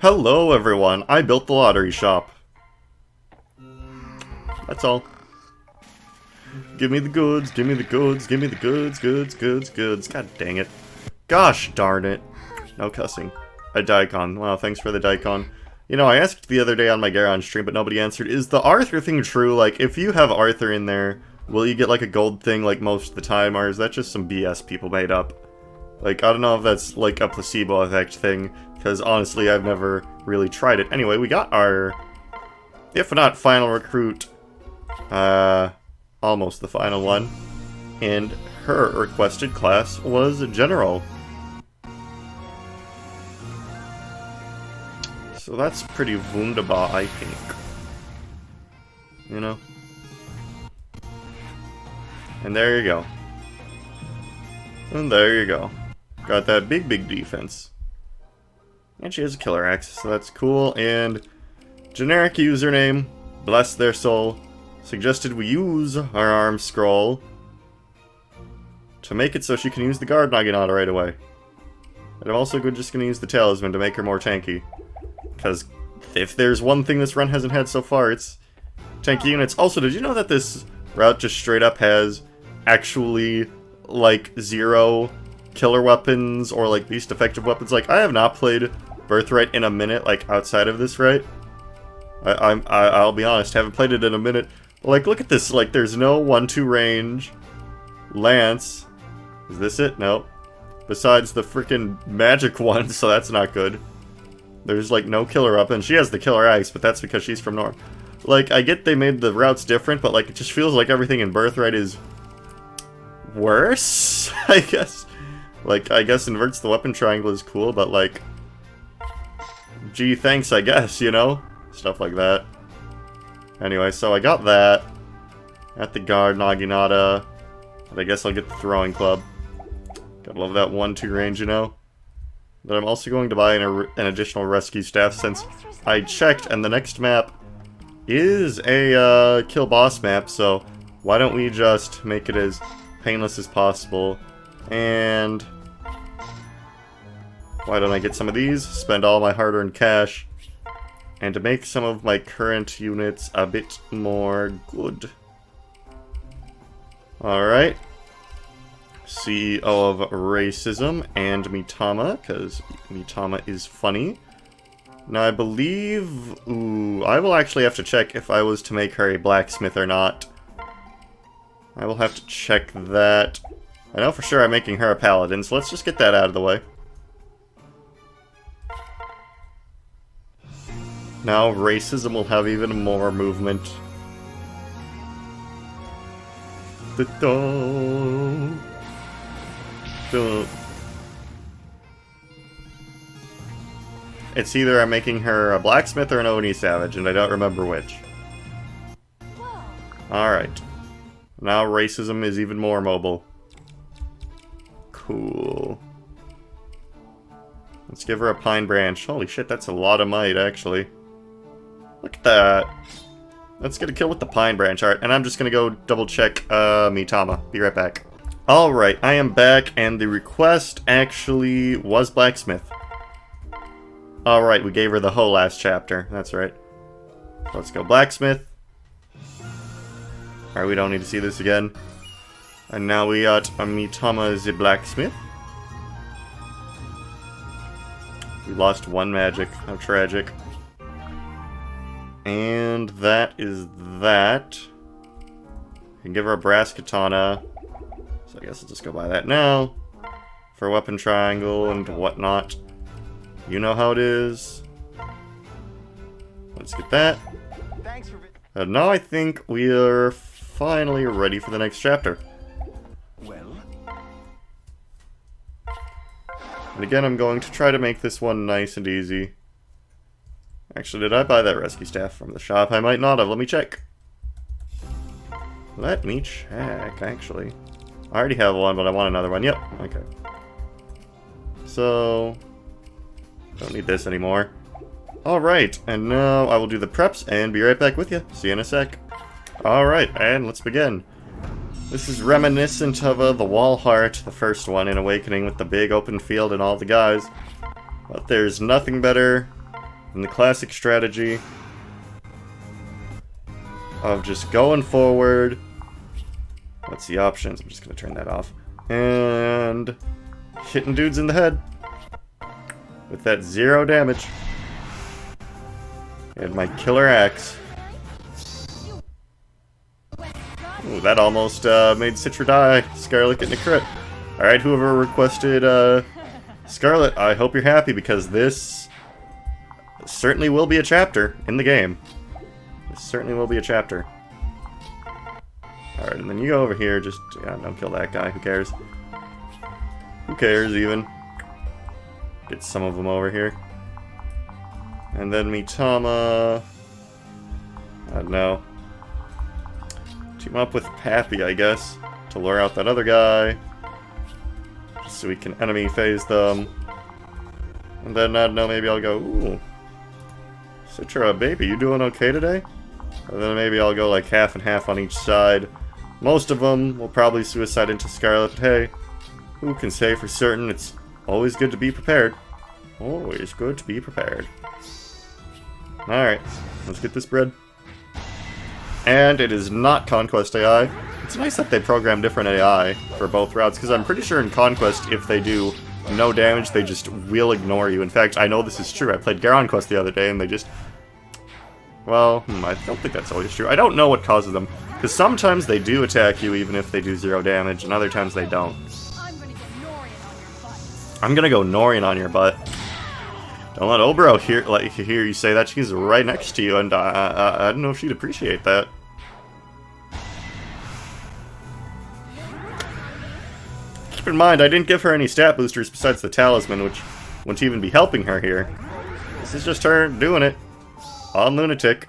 Hello everyone, I built the lottery shop. That's all. Give me the goods, give me the goods, give me the goods, goods. God dang it. Gosh darn it. No cussing. A daikon. Wow, thanks for the daikon. You know, I asked the other day on my Garon stream, but nobody answered. Is the Arthur thing true? Like, if you have Arthur in there, will you get like a gold thing like most of the time, or is that just some BS people made up? Like, I don't know if that's like a placebo effect thing, because honestly, I've never really tried it. Anyway, we got our, if not final recruit, almost the final one, and her requested class was General. So that's pretty wunderbar, I think. You know? And there you go. And there you go. Got that big defense. And she has a killer axe, so that's cool. And generic username, bless their soul, suggested we use our arm scroll to make it so she can use the guard naginata right away. And I'm also just going to use the talisman to make her more tanky. Because if there's one thing this run hasn't had so far, it's tanky units. Also, did you know that this route just straight up has actually, like, 0 killer weapons or, like, least effective weapons? Like, I have not played Birthright in a minute, like, outside of this, right? I'll be honest, haven't played it in a minute. Like, look at this. Like, there's no 1-2 range. Lance. Is this it? No. Besides the freaking magic one, so that's not good. There's, like, no killer weapon. She has the killer axe, but that's because she's from North. Like, I get they made the routes different, but, like, it just feels like everything in Birthright is worse, I guess. Like, I guess inverts the weapon triangle is cool, but, like, gee, thanks, I guess, you know? Stuff like that. Anyway, so I got that. At the guard, naginata. But I guess I'll get the throwing club. Gotta love that 1-2 range, you know? But I'm also going to buy an additional rescue staff since I checked, and the next map is a kill boss map, so why don't we just make it as painless as possible? And why don't I get some of these, spend all my hard-earned cash, and to make some of my current units a bit more good. Alright. CEO of Racism and Mitama, because Mitama is funny. Now I believe... Ooh, I will actually have to check if I was to make her a blacksmith or not. I will have to check that. I know for sure I'm making her a paladin, so let's just get that out of the way. Now Racism will have even more movement. It's either I'm making her a blacksmith or an Oni savage, and I don't remember which. Alright. Now Racism is even more mobile. Cool. Let's give her a pine branch. Holy shit, that's a lot of might, actually. Look at that. Let's get a kill with the pine branch. Alright, and I'm just gonna go double check Mitama. Be right back. Alright, I am back, and the request actually was blacksmith. Alright, we gave her the whole last chapter. That's right. Let's go blacksmith. Alright, we don't need to see this again. And now we got Mitama the blacksmith. We lost one magic. How tragic. And that is that. I can give her a brass katana. So I guess I'll just go buy that now. For weapon triangle and whatnot. You know how it is. Let's get that. And now I think we are finally ready for the next chapter. Well. And again, I'm going to try to make this one nice and easy. Actually, did I buy that rescue staff from the shop? I might not have. Let me check. Let me check, actually. I already have one, but I want another one. Yep, okay. So, don't need this anymore. Alright, and now I will do the preps and be right back with you. See you in a sec. Alright, and let's begin. This is reminiscent of the Wall Heart, the first one in Awakening with the big open field and all the guys. But there's nothing better in the classic strategy of just going forward. What's the options? I'm just gonna turn that off. And hitting dudes in the head with that 0 damage. And my killer axe. Ooh, that almost made Citra die. Scarlet getting a crit. Alright, whoever requested Scarlet, I hope you're happy because this certainly will be a chapter in the game. This certainly will be a chapter. Alright, and then you go over here, just, yeah, don't kill that guy, who cares? Who cares, even? Get some of them over here. And then Mitama... I don't know. Team up with Pappy, I guess, to lure out that other guy. Just so we can enemy phase them. And then, I don't know, maybe I'll go, ooh. Citra, baby, you doing okay today? And then maybe I'll go like half and half on each side. Most of them will probably suicide into Scarlet, but hey, who can say for certain? It's always good to be prepared. Always good to be prepared. Alright, let's get this bread. And it is not Conquest AI. It's nice that they program different AI for both routes, because I'm pretty sure in Conquest, if they do no damage, they just will ignore you. In fact, I know this is true. I played Garon Quest the other day, and they just... Well, I don't think that's always true. I don't know what causes them, because sometimes they do attack you even if they do 0 damage, and other times they don't. I'm gonna go Norian on your butt. Don't let Obro hear you say that. She's right next to you, and I don't know if she'd appreciate that. Keep in mind, I didn't give her any stat boosters besides the talisman, which wouldn't even be helping her here. This is just her doing it. On Lunatic.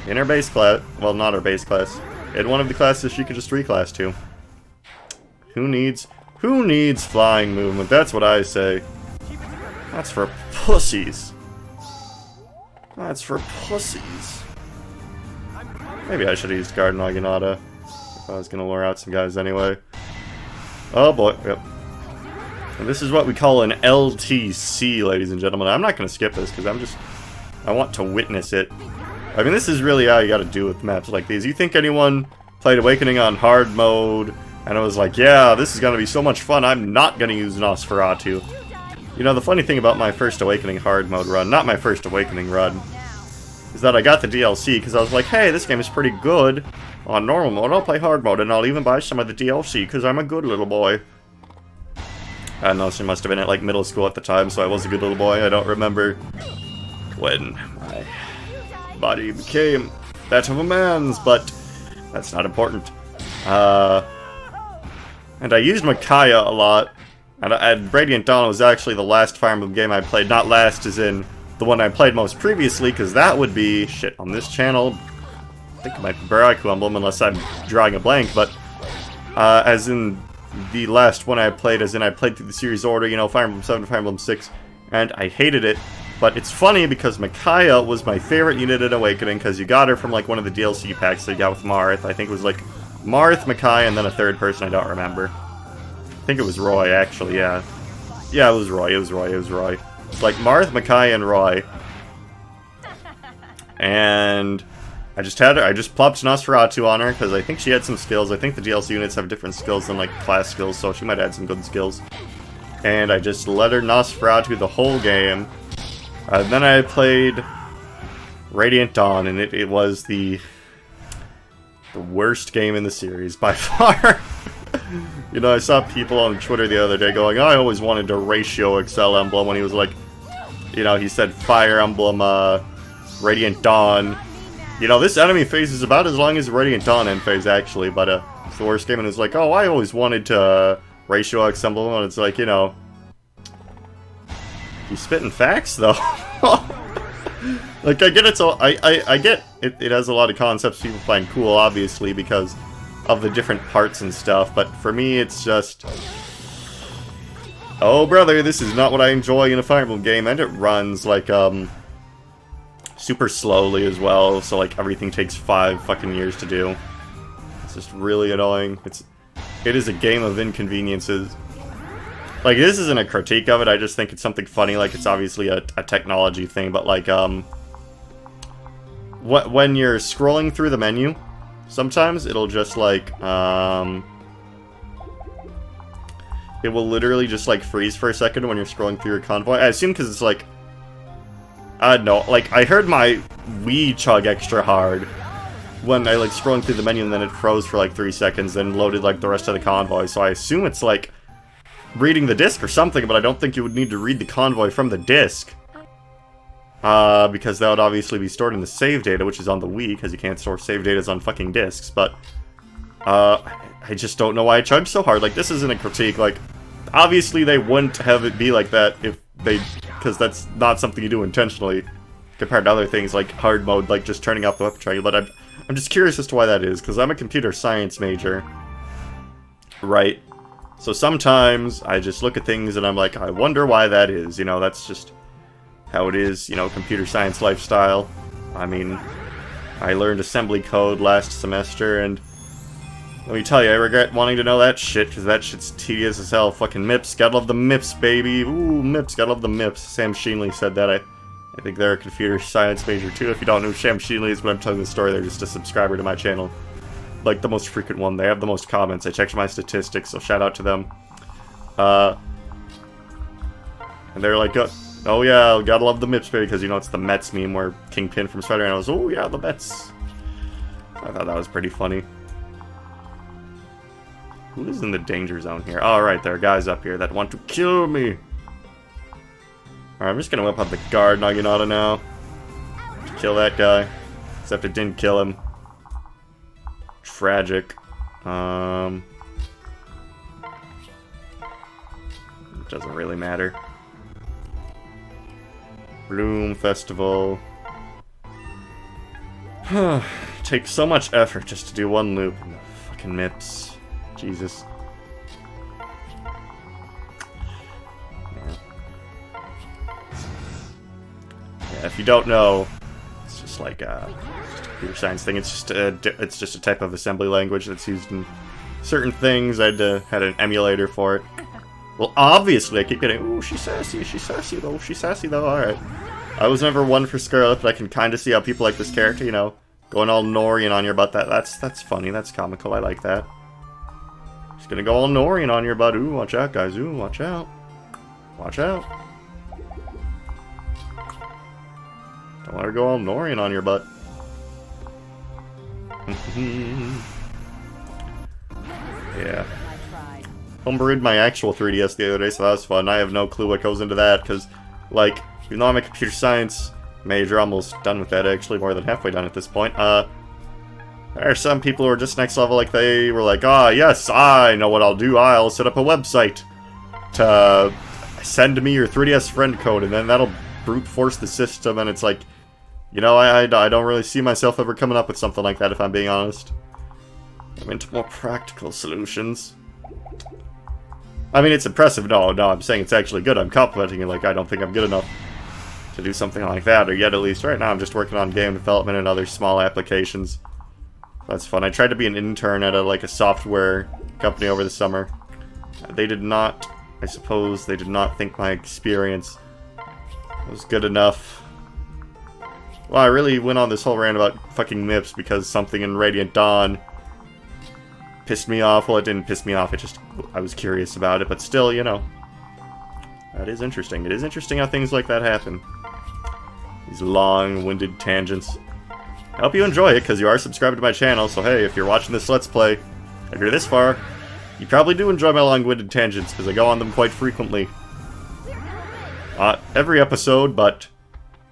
In her base class. Well, not her base class. In one of the classes she could just reclass to. Who needs flying movement? That's what I say. That's for pussies. That's for pussies. Maybe I should have used Garden Naginata if I was going to lure out some guys anyway. Oh boy, yep. And this is what we call an LTC, ladies and gentlemen. I'm not going to skip this because I want to witness it. I mean, this is really how you got to do with maps like these. You think anyone played Awakening on hard mode and I was like, yeah, this is going to be so much fun, I'm not going to use Nosferatu. You know, the funny thing about my first Awakening hard mode run, not my first Awakening run, is that I got the DLC because I was like, hey, this game is pretty good on normal mode. I'll play hard mode and I'll even buy some of the DLC because I'm a good little boy. I don't know, she must have been at like middle school at the time, so I was a good little boy. I don't remember when my body became that of a man's, but that's not important. And I used Micaiah a lot. And Radiant Dawn was actually the last Fire Emblem game I played. Not last as in the one I played most previously, because that would be, shit, on this channel, I think it might be Baraku Emblem, unless I'm drawing a blank, but as in the last one I played, as in I played through the series order, you know, Fire Emblem 7 to Fire Emblem 6, and I hated it. But it's funny because Micaiah was my favorite unit in Awakening, because you got her from like one of the DLC packs that you got with Marth. I think it was like Marth, Micaiah, and then a third person I don't remember. I think it was Roy, actually, yeah. Yeah, it was Roy, it was Roy. It's like Marth, Micaiah, and Roy. And I just plopped Nosferatu on her, because I think she had some skills. I think the DLC units have different skills than, like, class skills, so she might add some good skills. And I just let her Nosferatu the whole game. Then I played Radiant Dawn, and it was the worst game in the series, by far. You know, I saw people on Twitter the other day going, oh, I always wanted to ratio excel Emblem, when he was like, you know, he said Fire Emblem, Radiant Dawn. You know, this enemy phase is about as long as Radiant Dawn end phase, actually, but it's the worst game, and it's like, oh, I always wanted to ratio X Emblem, and it's like, you know, he's spitting facts, though. Like, I get it, so I get it has a lot of concepts people find cool, obviously, because of the different parts and stuff, but for me, it's just, oh, brother, this is not what I enjoy in a Fire Emblem game, and it runs, like, super slowly as well, so, like, everything takes 5 fucking years to do. It's just really annoying. It is a game of inconveniences. Like, this isn't a critique of it, I just think it's something funny, like, it's obviously a technology thing, but, like, when you're scrolling through the menu, sometimes it'll just, like, it will literally just, like, freeze for a second when you're scrolling through your convoy. I assume because it's, like, I don't know, like, I heard my Wii chug extra hard when I, like, scrolling through the menu and then it froze for, like, 3 seconds, then loaded, like, the rest of the convoy, so I assume it's, like, reading the disc or something, but I don't think you would need to read the convoy from the disc. Because that would obviously be stored in the save data, which is on the Wii, because you can't store save data on fucking discs, but, I just don't know why I chugged so hard. Like, this isn't a critique, like, obviously they wouldn't have it be like that if they, because that's not something you do intentionally, compared to other things like hard mode, like just turning off the weapon tracking, but I'm just curious as to why that is, because I'm a computer science major, right? So sometimes I just look at things and I'm like, I wonder why that is, you know, that's just how it is, you know, computer science lifestyle. I mean, I learned assembly code last semester, and let me tell you, I regret wanting to know that shit, because that shit's tedious as hell. Fucking MIPS, gotta love the MIPS, baby. Ooh, MIPS, gotta love the MIPS. Sam Sheenley said that. I think they're a computer science major too. If you don't know who Sam Sheenley is when I'm telling the story, they're just a subscriber to my channel. Like, the most frequent one. They have the most comments. I checked my statistics, so shout out to them. And they're like, oh yeah, gotta love the MIPS, baby, because, you know, it's the Mets meme where Kingpin from Spider-Man was, oh yeah, the Mets. I thought that was pretty funny. Who is in the danger zone here? Oh, right, there are guys up here that want to kill me. Alright, I'm just gonna whip out the guard Naginata now. To kill that guy. Except it didn't kill him. Tragic. It doesn't really matter. Bloom Festival. Takes so much effort just to do one loop. Fucking MIPS. Jesus. Yeah, if you don't know, it's just like just a computer science thing. It's just a type of assembly language that's used in certain things. I had an emulator for it. Well, obviously, I keep getting, ooh, she's sassy though, alright. I was never one for Scarlet, but I can kind of see how people like this character, you know, going all Norian on your butt. That's funny, that's comical, I like that. Just gonna go all Norian on your butt. Ooh, watch out, guys. Ooh, watch out. Watch out. Don't let her go all Norian on your butt. Yeah. Homebrewed my actual 3DS the other day, so that was fun. I have no clue what goes into that, because, like, even though I'm a computer science major, almost done with that, actually, more than halfway done at this point, there are some people who are just next level, like, they were like, ah, yes, I know what I'll do. I'll set up a website to send me your 3DS friend code, and then that'll brute force the system, and it's like, you know, I don't really see myself ever coming up with something like that, if I'm being honest. I'm into more practical solutions. I mean, it's impressive. No, I'm saying it's actually good. I'm complimenting it, like, I don't think I'm good enough to do something like that, or yet at least. Right now, I'm just working on game development and other small applications. That's fun. I tried to be an intern at a software company over the summer. They did not, I suppose, they did not think my experience was good enough. Well, I really went on this whole rant about fucking MIPS because something in Radiant Dawn pissed me off. Well, it didn't piss me off, I was curious about it, but still, you know. That is interesting. It is interesting how things like that happen. These long-winded tangents. I hope you enjoy it, because you are subscribed to my channel, so hey, if you're watching this Let's Play, if you're this far, you probably do enjoy my long-winded tangents, because I go on them quite frequently. Every episode, but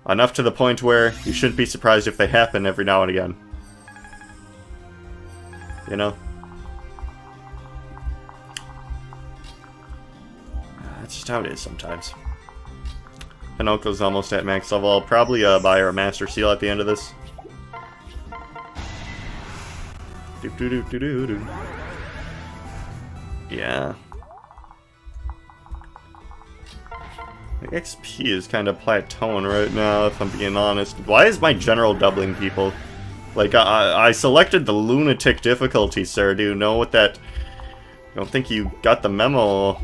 enough to the point where you shouldn't be surprised if they happen every now and again. You know? That's just how it is sometimes. Pinoco's almost at max level. I'll probably buy her a Master Seal at the end of this. Yeah. The XP is kind of plateauing right now, if I'm being honest. Why is my general doubling people? Like, I selected the Lunatic difficulty, sir. Do you know what that... I don't think you got the memo.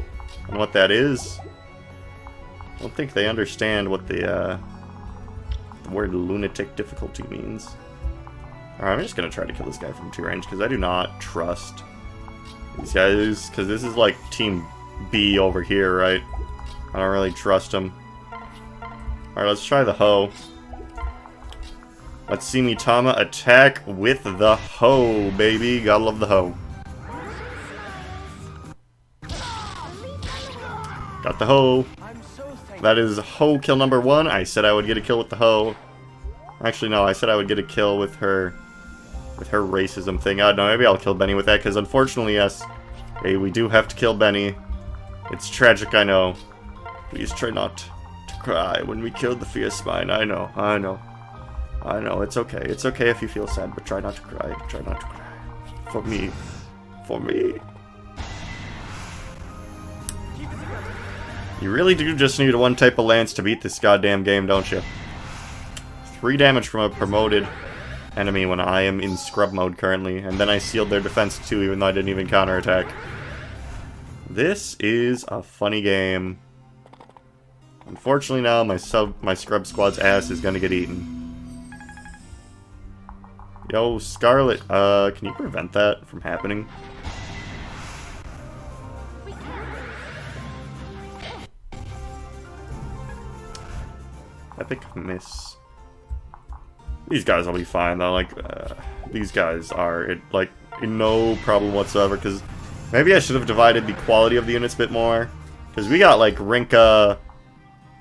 on what that is. I don't think they understand what the word lunatic difficulty means. Alright, I'm just gonna try to kill this guy from 2 range, because I do not trust these guys, because this is like Team B over here, right? I don't really trust them. Alright, let's try the hoe. Let's see Mitama attack with the hoe, baby. Gotta love the hoe. Got the hoe. That is hoe kill number 1. I said I would get a kill with the hoe. Actually, no, I said I would get a kill with her racism thing. I don't know, maybe I'll kill Benny with that, because unfortunately, yes, hey, we do have to kill Benny. It's tragic, I know. Please try not to cry when we killed the fierce mine. I know, I know. I know, it's okay. It's okay if you feel sad, but try not to cry. Try not to cry. For me. For me. You really do just need one type of lance to beat this goddamn game, don't you? 3 damage from a promoted enemy when I am in scrub mode currently, and then I sealed their defense too, even though I didn't even counterattack. This is a funny game. Unfortunately now, my scrub squad's ass is gonna get eaten. Yo, Scarlet, can you prevent that from happening? Epic miss. These guys will be fine though, like, these guys are, no problem whatsoever, because maybe I should have divided the quality of the units a bit more, because we got, like, Rinka,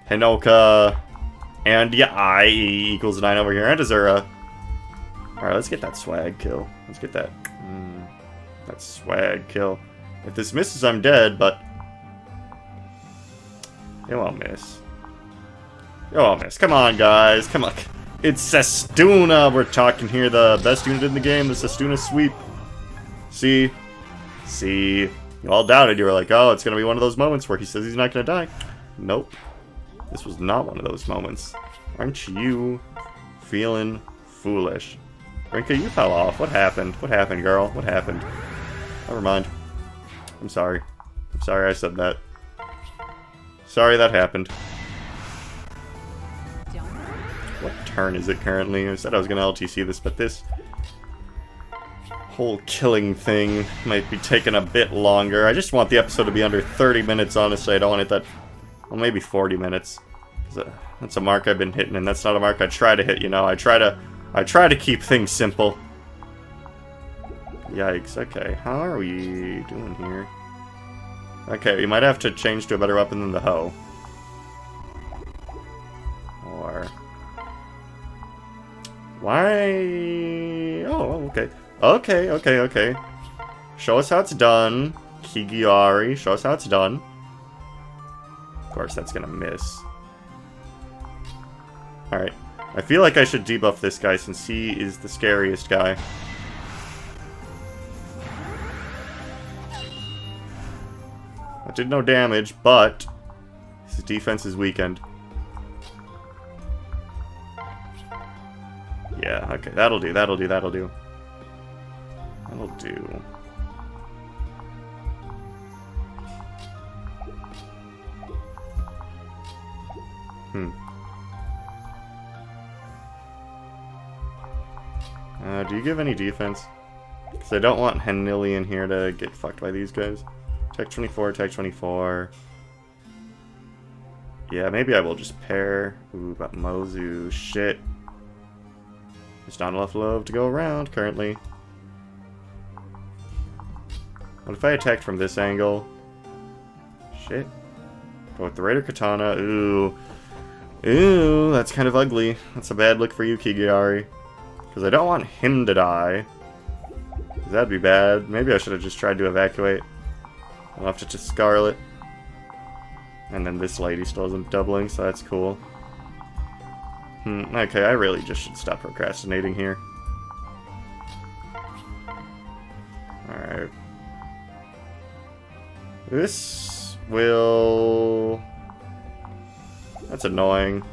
Hinoka, and Yaai equals 9 over here, and Azura. Alright, let's get that swag kill. Let's get that, that swag kill. If this misses, I'm dead, but it won't miss. It won't miss. Come on, guys, come on. It's Sestuna we're talking here, the best unit in the game, the Sestuna sweep. See? See? You all doubted, you were like, oh, it's gonna be one of those moments where he says he's not gonna die. Nope. This was not one of those moments. Aren't you feeling foolish? Rinka, you fell off. What happened? What happened, girl? What happened? Never mind. I'm sorry. I'm sorry I said that. Sorry that happened. What turn is it currently? I said I was going to LTC this, but this whole killing thing might be taking a bit longer. I just want the episode to be under 30 minutes, honestly. I don't want it that... Well, maybe 40 minutes. That's a mark I've been hitting, and that's not a mark I try to hit, you know? I try to keep things simple. Yikes, okay. How are we doing here? Okay, we might have to change to a better weapon than the hoe. Or... Why? Oh, okay. Okay. Show us how it's done. Kigiari, show us how it's done. Of course, that's gonna miss. Alright. I feel like I should debuff this guy since he is the scariest guy. That did no damage, but his defense is weakened. Yeah, okay, that'll do. That'll do. Do you give any defense? Because I don't want Henillion here to get fucked by these guys. Tech 24, Tech 24. Yeah, maybe I will just pair. Ooh, but Mozu. Shit. There's not enough love to go around currently. What if I attacked from this angle? Shit. Go with the Raider Katana. Ooh. Ooh, that's kind of ugly. That's a bad look for you, Kigiari. Because I don't want him to die. That'd be bad. Maybe I should have just tried to evacuate. I'll have to just Scarlet. And then this lady still isn't doubling, so that's cool. Okay, I really just should stop procrastinating here. Alright. This will... That's annoying.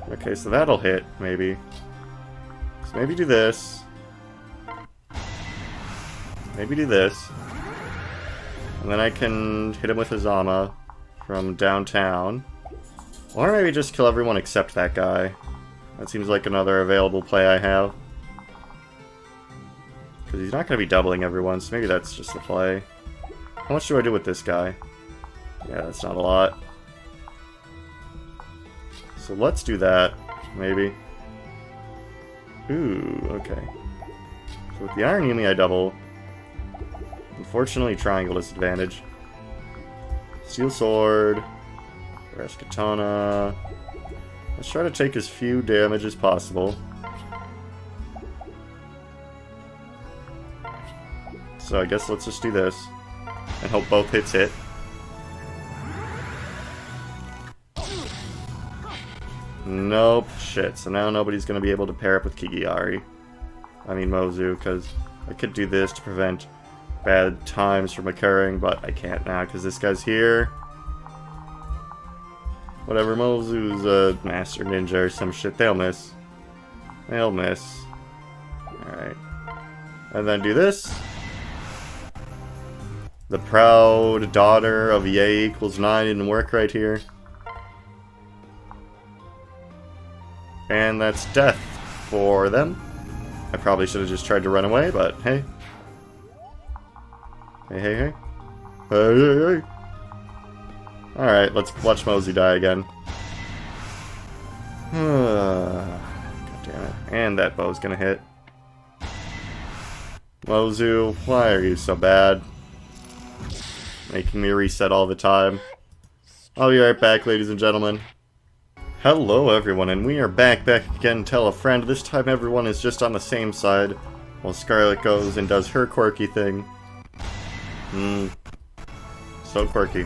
Okay, so that'll hit, maybe. So maybe do this. Maybe do this. And then I can hit him with Azama from downtown. Or maybe just kill everyone except that guy. That seems like another available play I have. Because he's not going to be doubling everyone, so maybe that's just the play. How much do I do with this guy? Yeah, that's not a lot. So let's do that, maybe. Ooh, okay. So with the Iron Yumi I double. Unfortunately, triangle disadvantage. Steel Sword. Brass Katana. Let's try to take as few damage as possible. So I guess let's just do this. And hope both hits hit. Nope. Shit. So now nobody's going to be able to pair up with Kigiyari. I mean Mozu, because I could do this to prevent bad times from occurring, but I can't now because this guy's here. Whatever, Mozu's a master ninja or some shit. They'll miss. They'll miss. Alright. And then do this. The proud daughter of Yay equals 9 didn't work right here. And that's death for them. I probably should have just tried to run away, but hey. Hey, hey, hey. Hey, hey, hey. Alright, let's watch Mozu die again. God damn it. And that bow's gonna hit. Mozu, why are you so bad? Making me reset all the time. I'll be right back, ladies and gentlemen. Hello everyone, and we are back again, tell a friend. This time everyone is just on the same side, while Scarlet goes and does her quirky thing. So quirky.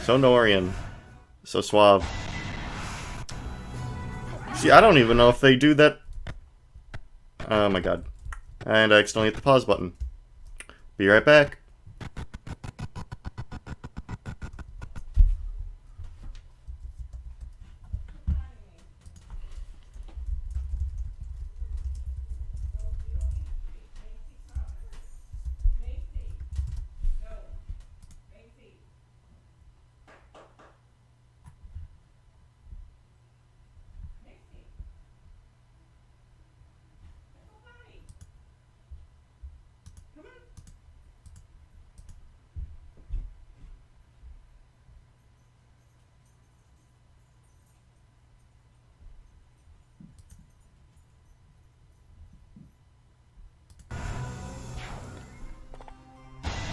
So Norian. So suave. See, I don't even know if they do that. Oh my god. And I accidentally hit the pause button. Be right back.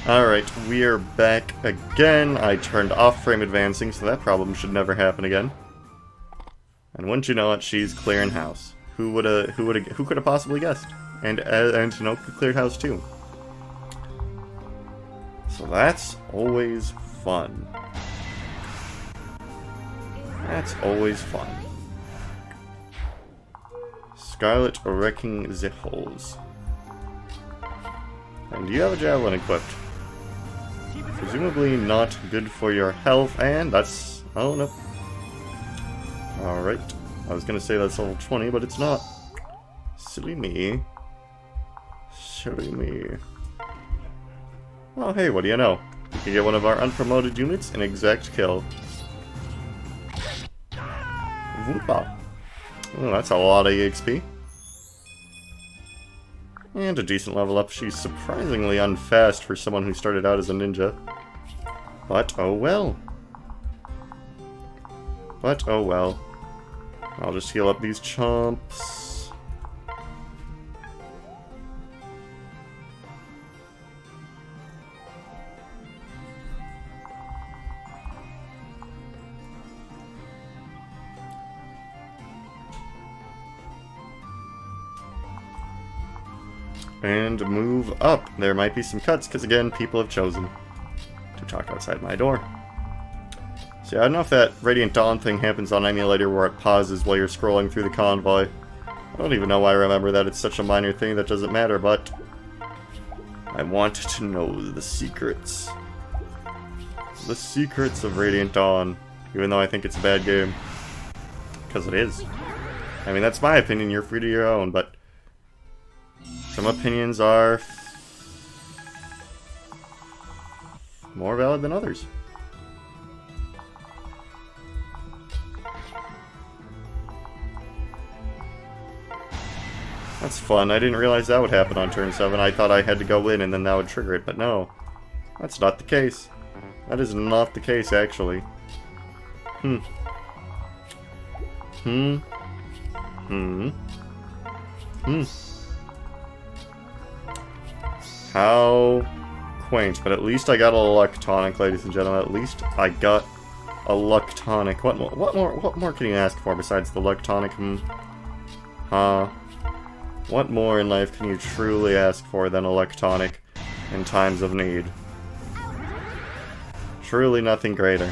Alright, we are back again. I turned off frame advancing, so that problem should never happen again. And wouldn't you know it, she's clearing house. Who could have possibly guessed? And Tanoka cleared house too. So that's always fun. That's always fun. Scarlet wrecking the holes. And do you have a javelin equipped? Presumably not good for your health, and that's... oh no. Alright. I was gonna say that's level 20, but it's not. Silly me. Silly me. Oh hey, what do you know? You can get one of our unpromoted units an exact kill. Voompa. Oh, that's a lot of EXP. And a decent level up. She's surprisingly unfast for someone who started out as a ninja. But oh well. But oh well. I'll just heal up these chumps. And move up. There might be some cuts, because again, people have chosen to talk outside my door. See, I don't know if that Radiant Dawn thing happens on emulator where it pauses while you're scrolling through the convoy. I don't even know why I remember that. It's such a minor thing that doesn't matter, but I want to know the secrets. The secrets of Radiant Dawn, even though I think it's a bad game. Because it is. I mean, that's my opinion. You're free to your own, but some opinions are more valid than others. That's fun. I didn't realize that would happen on turn 7. I thought I had to go in and then that would trigger it, but no. That's not the case. That is not the case, actually. How quaint, but at least I got a luck tonic, ladies and gentlemen. At least I got a luck tonic. What more can you ask for besides the luck tonic? What more in life can you truly ask for than a luck tonic in times of need? Truly nothing greater.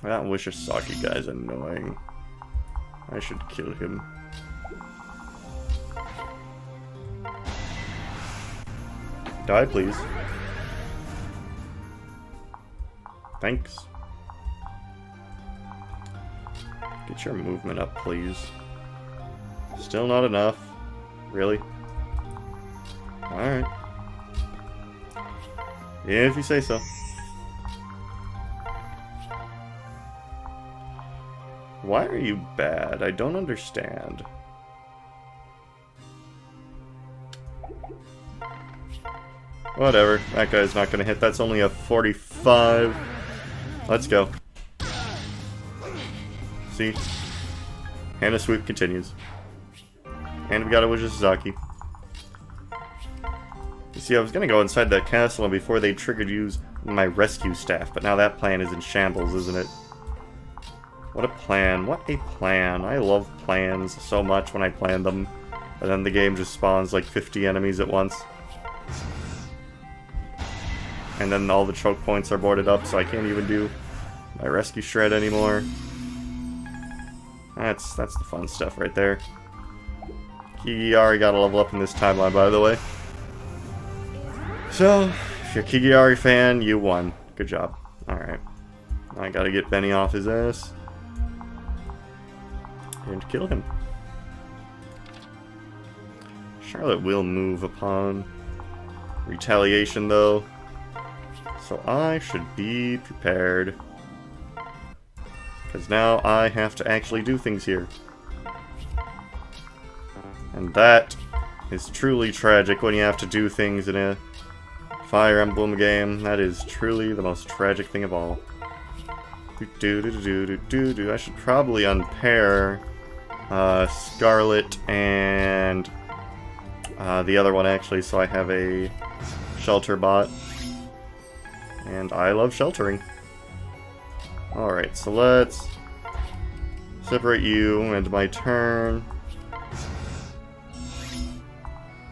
That Wishisaki guy's annoying. I should kill him. Die, please. Thanks. Get your movement up, please. Still not enough. Really? Alright. If you say so. Why are you bad? I don't understand. Whatever. That guy's not gonna hit. That's only a 45. Let's go. See? And the sweep continues. And we got a Wishisaki. You see, I was gonna go inside that castle and before they triggered use my rescue staff, but now that plan is in shambles, isn't it? What a plan. What a plan. I love plans so much when I plan them. And then the game just spawns like 50 enemies at once. And then all the choke points are boarded up, so I can't even do my rescue shred anymore. That's the fun stuff right there. Kigiyari got a level up in this timeline, by the way. So, if you're a Kigiyari fan, you won. Good job. Alright. I gotta get Benny off his ass. And kill him. Charlotte will move upon retaliation, though. So I should be prepared. Because now I have to actually do things here. And that is truly tragic when you have to do things in a Fire Emblem game. That is truly the most tragic thing of all. I should probably unpair Scarlet and the other one actually, so I have a shelter bot. And I love sheltering. Alright, so let's separate you and my turn.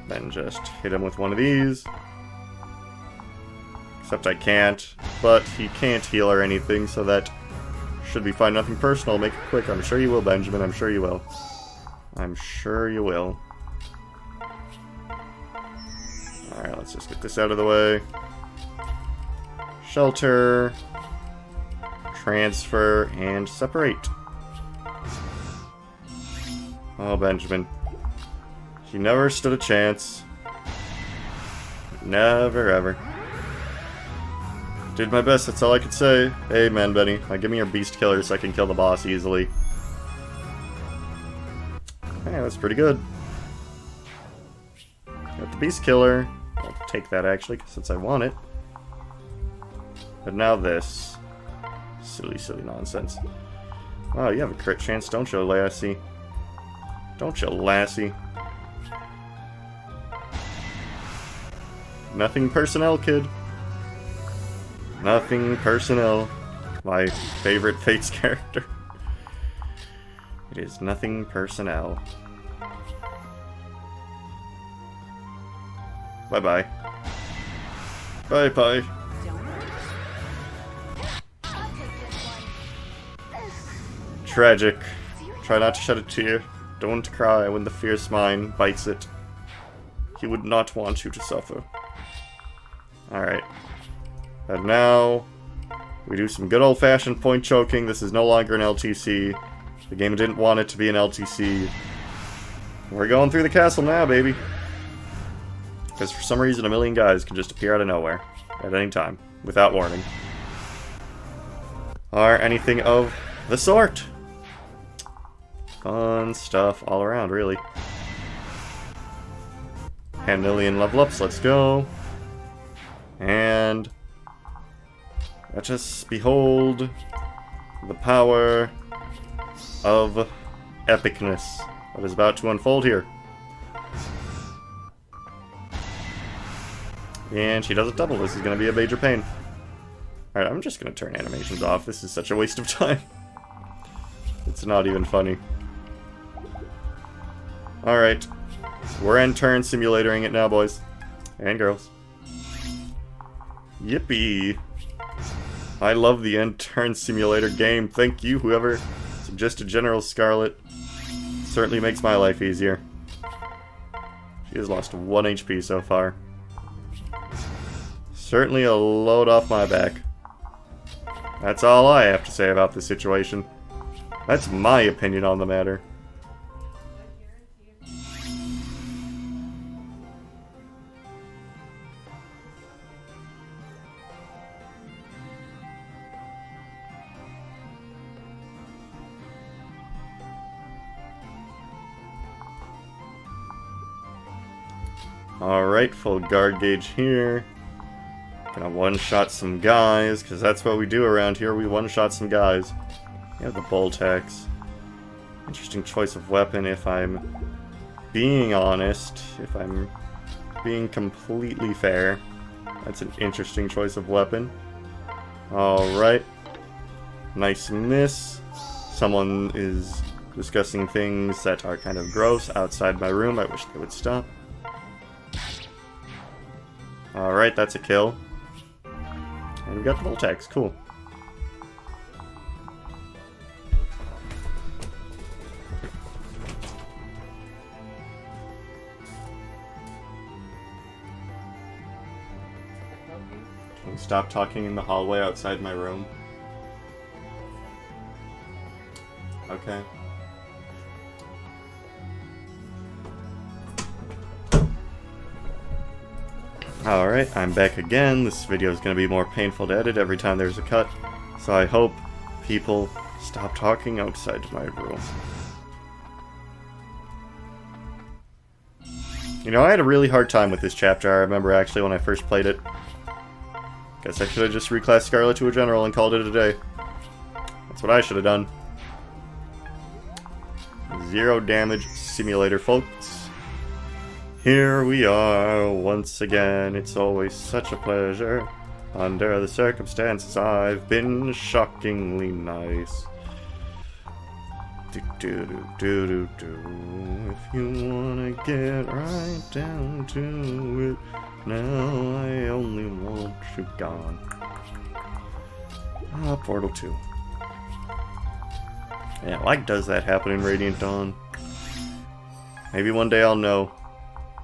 Then just hit him with one of these. Except I can't, but he can't heal or anything, so that should be fine. Nothing personal, make it quick. I'm sure you will, Benjamin, I'm sure you will. I'm sure you will. Alright, let's just get this out of the way. Shelter. Transfer, and separate. Oh, Benjamin. He never stood a chance. Never, ever. Did my best, that's all I could say. Hey, man, Benny. Give me your beast killer so I can kill the boss easily. Hey, that's pretty good. Got the beast killer. I'll take that, actually, since I want it. But now this. Silly, silly nonsense. Wow, you have a crit chance, don't you, lassie? Don't you, lassie? Nothing personnel, kid. Nothing personnel. My favorite Fates character. It is nothing personnel. Bye-bye. Bye-bye. Tragic. Try not to shed a tear. Don't cry when the fierce mind bites it. He would not want you to suffer. Alright. And now, we do some good old-fashioned point choking. This is no longer an LTC. The game didn't want it to be an LTC. We're going through the castle now, baby. Because for some reason, a million guys can just appear out of nowhere at any time, without warning. Or anything of the sort. Fun stuff all around, really. And million level ups, let's go. And let us behold the power of epicness that is about to unfold here. And she doesn't double. This is going to be a major pain. Alright, I'm just going to turn animations off. This is such a waste of time. It's not even funny. Alright. We're end turn simulatoring it now, boys. And girls. Yippee. I love the end turn simulator game. Thank you, whoever suggested General Scarlet. Certainly makes my life easier. She has lost 1 HP so far. Certainly a load off my back. That's all I have to say about this situation. That's my opinion on the matter. Alright, full guard gauge here. Gonna one-shot some guys, because that's what we do around here. We one-shot some guys. We have the Boltex. Interesting choice of weapon if I'm being honest. If I'm being completely fair. That's an interesting choice of weapon. Alright. Nice miss. Someone is discussing things that are kind of gross outside my room. I wish they would stop. Alright, that's a kill. And we got the Voltex, cool. Can you stop talking in the hallway outside my room? Okay. Alright, I'm back again. This video is going to be more painful to edit every time there's a cut, so I hope people stop talking outside my room. You know, I had a really hard time with this chapter, I remember actually when I first played it. Guess I should have just reclassed Scarlet to a general and called it a day. That's what I should have done. 0 damage simulator, folks. Here we are once again. It's always such a pleasure. Under the circumstances, I've been shockingly nice. If you wanna get right down to it, now I only want you gone. Ah, Portal 2. Yeah, why does that happen in Radiant Dawn? Maybe one day I'll know.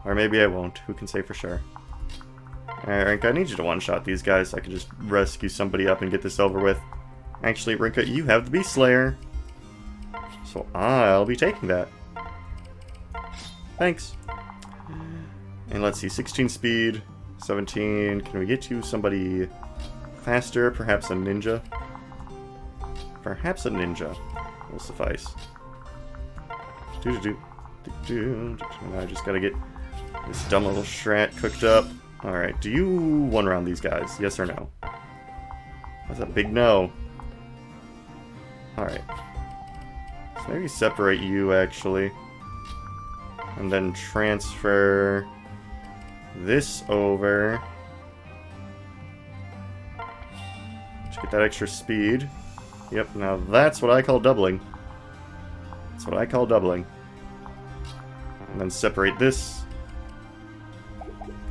Or maybe I won't. Who can say for sure? Alright, Rinka, I need you to one-shot these guys so I can just rescue somebody up and get this over with. Actually, Rinka, you have the Beast Slayer. So I'll be taking that. Thanks. And let's see, 16 speed, 17. Can we get you somebody faster? Perhaps a ninja? Perhaps a ninja will suffice. I just gotta get this dumb little Shrat cooked up. Alright, do you one-round these guys? Yes or no? That's a big no. Alright. So maybe separate you, actually. And then transfer this over. To get that extra speed. Yep, now that's what I call doubling. That's what I call doubling. And then separate this.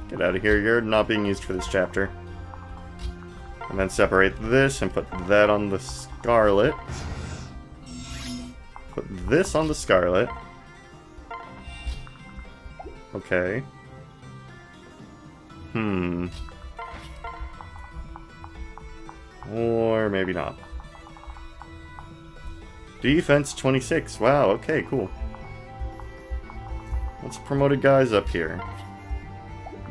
Get out of here, you're not being used for this chapter. And then separate this and put that on the Scarlet. Put this on the Scarlet. Okay. Or maybe not. Defense 26. Wow, okay, cool. Let's promote guys up here.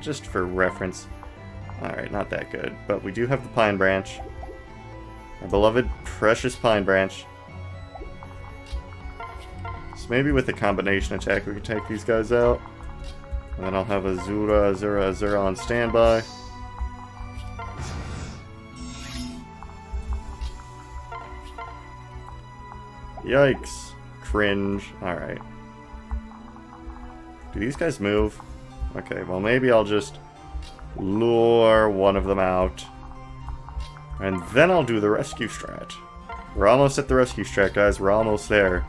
just for reference. Alright, not that good. But we do have the Pine Branch. Our beloved, precious Pine Branch. So maybe with a combination attack we can take these guys out. And then I'll have Azura on standby. Yikes. Cringe. Alright. Do these guys move? Okay, well maybe I'll just lure one of them out. And then I'll do the rescue strat. We're almost at the rescue strat, guys. We're almost there.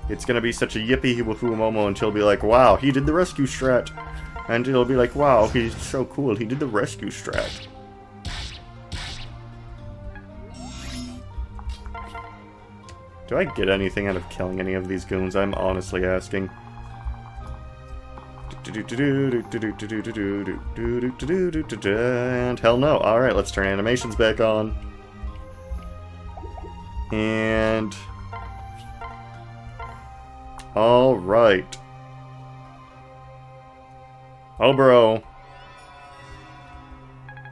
It's gonna be such a yippee momo until he'll be like, wow, he did the rescue strat. And he'll be like, wow, he's so cool, he did the rescue strat. Do I get anything out of killing any of these goons? I'm honestly asking. And hell no. Alright, let's turn animations back on. And... alright. Oh, bro.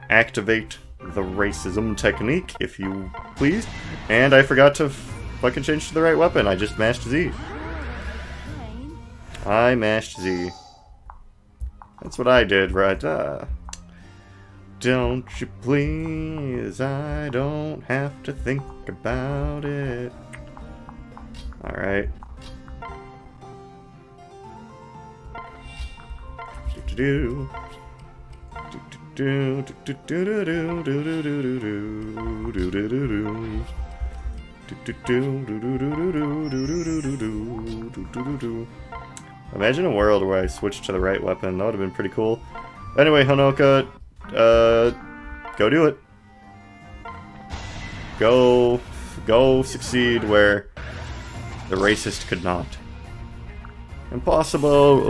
Activate the racism technique, if you please. And I forgot to fucking change to the right weapon. I just mashed Z. I mashed Z. That's what I did, right? Don't you please, I don't have to think about it. Alright. Do Imagine a world where I switched to the right weapon. That would have been pretty cool. Anyway, Honoka, go do it. Go succeed where the racist could not. Impossible.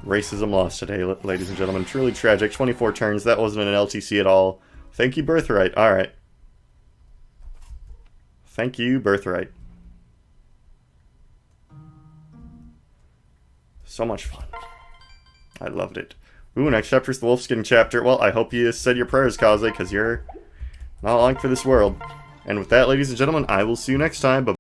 Racism lost today, ladies and gentlemen. Truly tragic. 24 turns. That wasn't an LTC at all. Thank you, Birthright. Alright. Thank you, Birthright. So much fun. I loved it. Ooh, next chapter's the Wolfskin chapter. Well, I hope you said your prayers, Kaze, because you're not long for this world. And with that, ladies and gentlemen, I will see you next time. Bye.